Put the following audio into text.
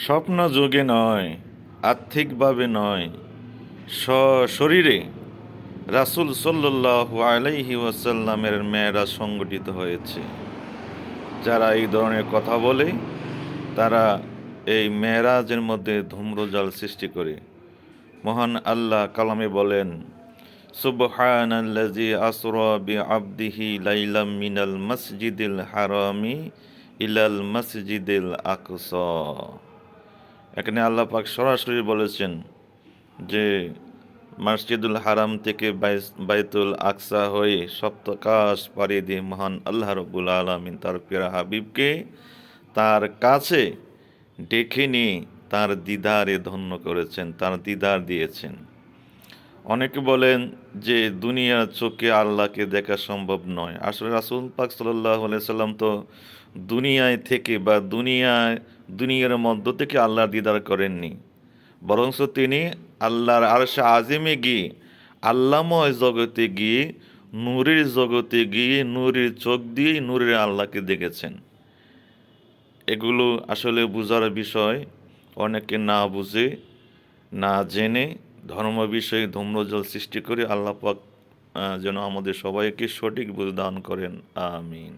স্বপ্ন যোগে নয়, আর্থিকভাবে নয়, সশরীরে রাসূল সাল্লাল্লাহু আলাইহি ওয়াসাল্লামের মেরাজ সংগঠিত হয়েছে। যারা এই ধরনের কথা বলে তারা এই মেরাজের মধ্যে ধূম্রজাল সৃষ্টি করে। মহান আল্লাহ কালামে বলেন, সুবহানাল্লাযী আসরা বিআবদিহি লাইলাম মিনাল মাসজিদিল হারামি ইলাল মাসজিদিল আকসা। এখানে আল্লাহ পাক সরাসরি বলেছেন যে মসজিদুল হারাম থেকে বাইতুল আকসা হয়ে সপ্তকাশ পাড়ি দিয়ে মহান আল্লাহ রব্বুল আলামিন তার প্রিয় হাবিবকে তার কাছে ডেকে নিয়ে তার দিদারে ধন্য করেছেন, তার দিদার দিয়েছেন। অনেকে বলেন যে দুনিয়ার চোখে আল্লাহকে দেখা সম্ভব নয়। আসলে রাসূল পাক সাল্লাল্লাহু আলাইহি সাল্লাম তো দুনিয়ায় থেকে বা দুনিয়ার মধ্য থেকে আল্লাহর দিদার করেননি, বরঞ্চ তিনি আল্লাহর আরশে আজিমে গিয়ে আল্লাময় জগতে গিয়ে নূরের জগতে গিয়ে নূরের চোখ দিয়ে নূরের আল্লাহকে দেখেছেন। এগুলো আসলে বোঝার বিষয়। অনেকে না বুঝে না জেনে ধর্ম বিষয়ে ধূম্রজাল সৃষ্টি করে আল্লাহ পাক যেন আমাদের সবাইকে সঠিক বুঝ দান করেন। আমিন।